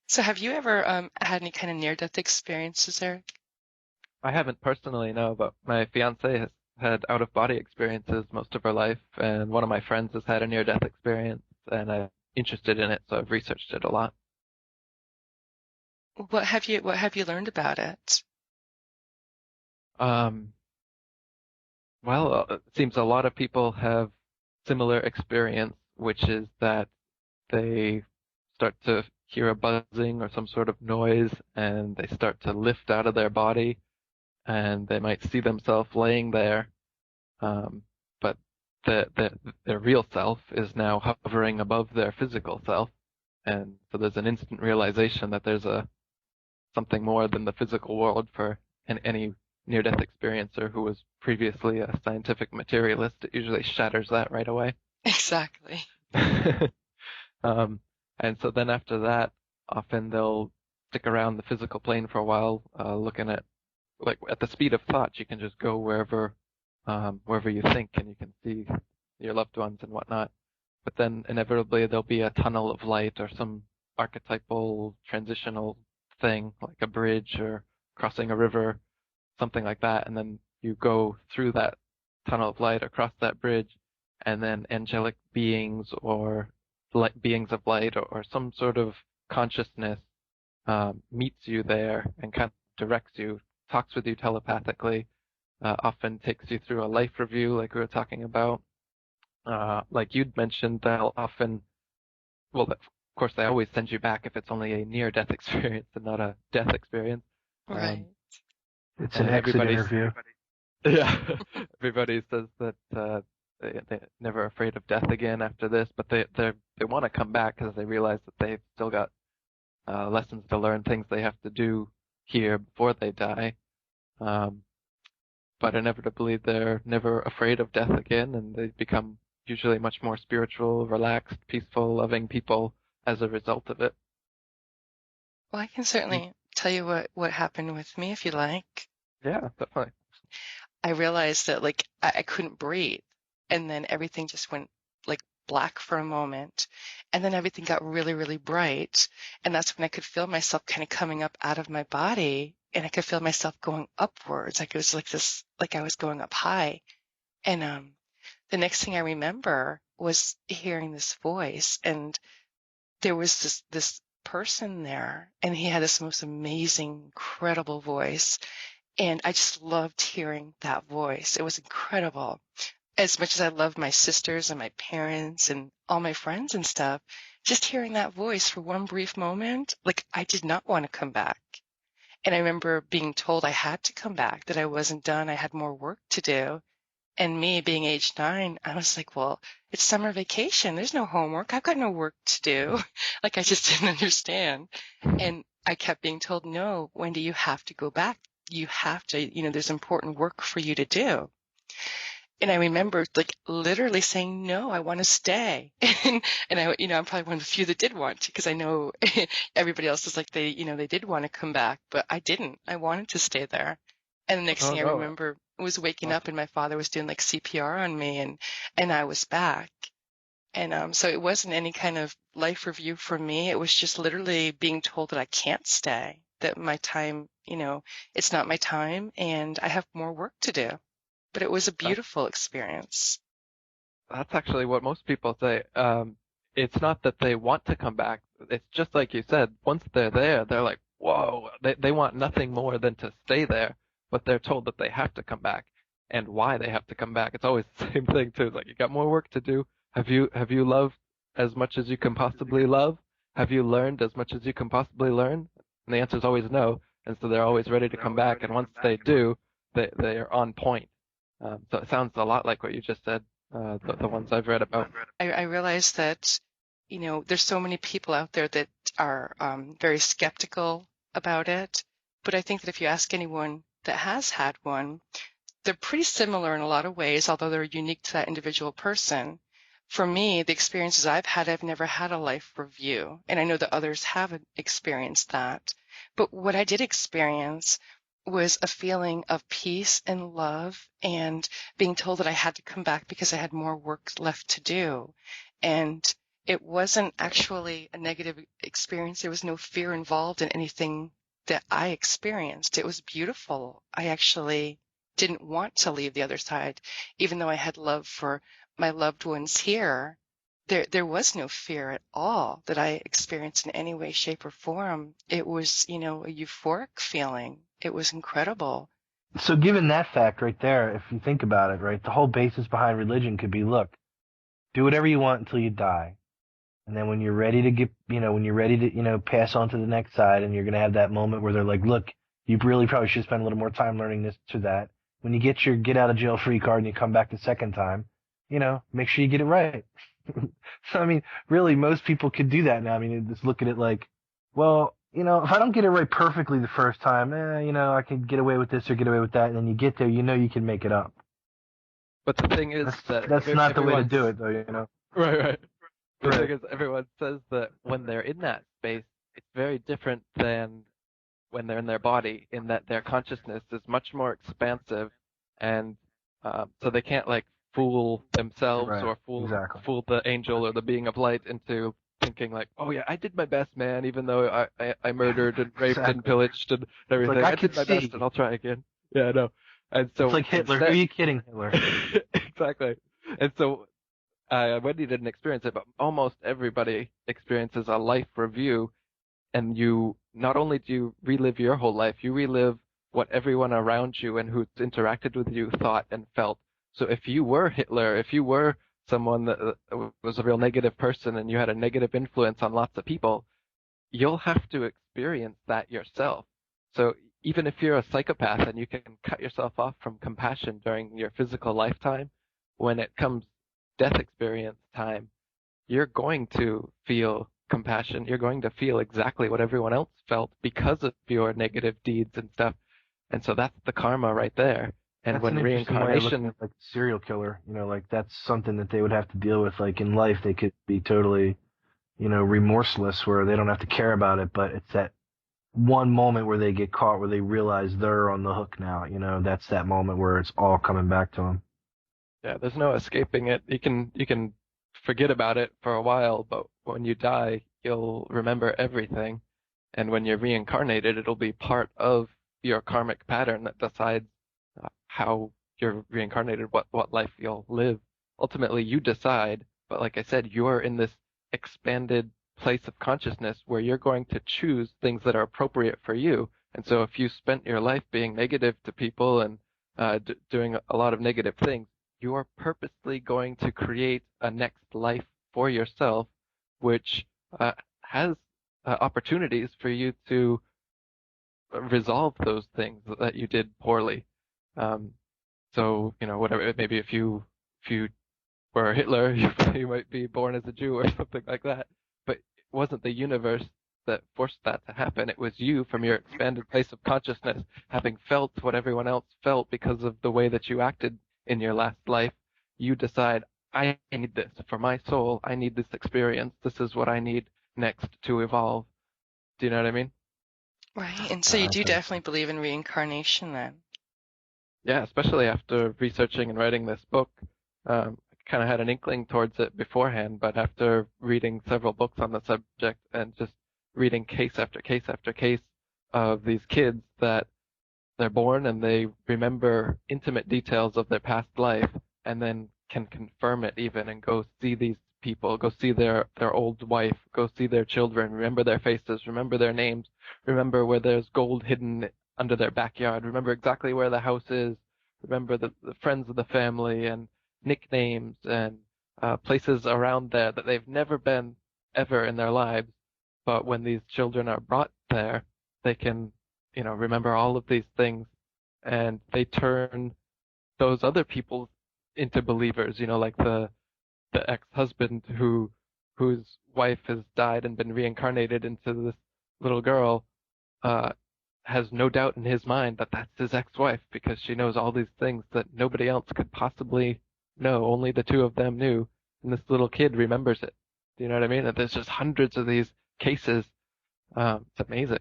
So have you ever had any kind of near-death experiences, Eric? I haven't personally, no, but my fiance has had out-of-body experiences most of her life, and one of my friends has had a near-death experience, and I'm interested in it, so I've researched it a lot. What have you learned about it? Um, it seems a lot of people have similar experience, which is that they start to hear a buzzing or some sort of noise, and they start to lift out of their body, and they might see themselves laying there. But their real self is now hovering above their physical self. And so there's an instant realization that there's something more than the physical world for any near-death experiencer who was previously a scientific materialist. It usually shatters that right away. Exactly. Um, and so then after that, often they'll stick around the physical plane for a while, looking at like at the speed of thought, you can just go wherever you think, and you can see your loved ones and whatnot. But then inevitably there'll be a tunnel of light or some archetypal transitional thing, like a bridge or crossing a river, something like that, and then you go through that tunnel of light across that bridge, and then angelic beings or light, beings of light or some sort of consciousness meets you there and kind of directs you, talks with you telepathically, often takes you through a life review, like we were talking about. Like you'd mentioned, they'll often, well, of course, they always send you back if it's only a near-death experience and not a death experience. Um, Right. It's an and exit everybody's, interview. yeah, everybody says that they're never afraid of death again after this, but they want to come back because they realize that they've still got lessons to learn, things they have to do here before they die. Um, but inevitably they're never afraid of death again, and they become usually much more spiritual, relaxed, peaceful, loving people as a result of it. Well, I can You, certainly tell you what happened with me if you like. yeah, definitely. I realized that like I couldn't breathe, and then everything just went like black for a moment, and then everything got really, really bright, and that's when I could feel myself kind of coming up out of my body, and I could feel myself going upwards, like it was like this, like I was going up high, and the next thing I remember was hearing this voice, and there was this person there, and he had this most amazing, incredible voice, and I just loved hearing that voice. It was incredible. As much as I loved my sisters and my parents and all my friends and stuff, just hearing that voice for one brief moment, like I did not want to come back. And I remember being told I had to come back, that I wasn't done, I had more work to do. And me being age 9, I was like, well, it's summer vacation. There's no homework. I've got no work to do. Like I just didn't understand. And I kept being told, no, Wendy, you have to go back. You have to, there's important work for you to do. And I remember like literally saying, no, I want to stay. And I'm probably one of the few that did want to, because I know everybody else is like, they did want to come back, but I didn't. I wanted to stay there. And the next Oh thing I no, remember was waking well, up and my father was doing like CPR on me, and I was back. And so it wasn't any kind of life review for me. It was just literally being told that I can't stay, that my time, it's not my time and I have more work to do. But it was a that, beautiful experience. that's actually what most people say. It's not that they want to come back. It's just like you said, once they're there, they're like, whoa, they want nothing more than to stay there, but they're told that they have to come back and why they have to come back. It's always the same thing too. It's like you got more work to do. Have you loved as much as you can possibly love? Have you learned as much as you can possibly learn? And the answer is always no. And so they're always ready to come back. And once they do, they are on point. So it sounds a lot like what you just said, the ones I've read about. I realized that, there's so many people out there that are very skeptical about it. But I think that if you ask anyone that has had one, they're pretty similar in a lot of ways, although they're unique to that individual person. For me, the experiences I've had, I've never had a life review, and I know that others haven't experienced that. But what I did experience was a feeling of peace and love, and being told that I had to come back because I had more work left to do. And it wasn't actually a negative experience. There was no fear involved in anything that I experienced. It was beautiful. I actually didn't want to leave the other side, even though I had love for my loved ones here. There was no fear at all that I experienced in any way, shape, or form. It was, a euphoric feeling. It was incredible. So given that fact right there, if you think about it, right, the whole basis behind religion could be, look, do whatever you want until you die. And then when you're ready to when you're ready to, pass on to the next side, and you're going to have that moment where they're like, look, you really probably should spend a little more time learning this to that. When you get your get out of jail free card and you come back the second time, make sure you get it right. So, I mean, really, most people could do that now. I mean, just look at it like, well, if I don't get it right perfectly the first time, I can get away with this or get away with that. And then you get there, you can make it up. But the thing is That's, that that's not the way to everyone's do it, though. right, right. The thing Right. is, everyone says that when they're in that space, it's very different than when they're in their body, in that their consciousness is much more expansive, and so they can't like fool themselves Right. or Exactly. fool the angel or the being of light into thinking like, oh yeah, I did my best, man, even though I murdered and raped and Exactly. pillaged and It's like, everything. I I can did my best, see. and I'll try again. Yeah, I know. And It's so like Hitler. Who are instead, you kidding, Hitler? exactly. And so Wendy didn't experience it, but almost everybody experiences a life review, and you not only do you relive your whole life, you relive what everyone around you and who's interacted with you thought and felt. So if you were Hitler, if you were someone that was a real negative person and you had a negative influence on lots of people, you'll have to experience that yourself. So even if you're a psychopath and you can cut yourself off from compassion during your physical lifetime, when it comes death experience time, you're going to feel compassion. You're going to feel exactly what everyone else felt because of your negative deeds and stuff. And so that's the karma right there. And That's an when interesting way of looking reincarnation, at like serial killer. Like that's something that they would have to deal with. Like in life, they could be totally, remorseless where they don't have to care about it, but it's that one moment where they get caught, where they realize they're on the hook now. That's that moment where it's all coming back to them. yeah, there's no escaping it. You can forget about it for a while, but when you die, you'll remember everything. And when you're reincarnated, it'll be part of your karmic pattern that decides how you're reincarnated, what life you'll live. Ultimately, you decide, but like I said, you're in this expanded place of consciousness where you're going to choose things that are appropriate for you. And so if you spent your life being negative to people and doing a lot of negative things, you are purposely going to create a next life for yourself, which has opportunities for you to resolve those things that you did poorly. Um, so, whatever, maybe if you were Hitler, you might be born as a Jew or something like that. But it wasn't the universe that forced that to happen. It was you from your expanded place of consciousness, having felt what everyone else felt because of the way that you acted in your last life. You decide, I need this for my soul. I need this experience. This is what I need next to evolve. Do you know what I mean? Right. And so you I do think definitely believe in reincarnation then. Yeah, especially after researching and writing this book. I kind of had an inkling towards it beforehand, but after reading several books on the subject and just reading case after case after case of these kids that they're born and they remember intimate details of their past life and then can confirm it even and go see these people, go see their old wife, go see their children, remember their faces, remember their names, remember where there's gold hidden under their backyard, remember exactly where the house is, remember the friends of the family and nicknames and places around there that they've never been ever in their lives. But when these children are brought there, they can remember all of these things, and they turn those other people into believers, like the ex-husband whose wife has died and been reincarnated into this little girl, uh, has no doubt in his mind that that's his ex-wife because she knows all these things that nobody else could possibly know. Only the two of them knew, and this little kid remembers it. Do you know what I mean? And there's just hundreds of these cases. It's amazing.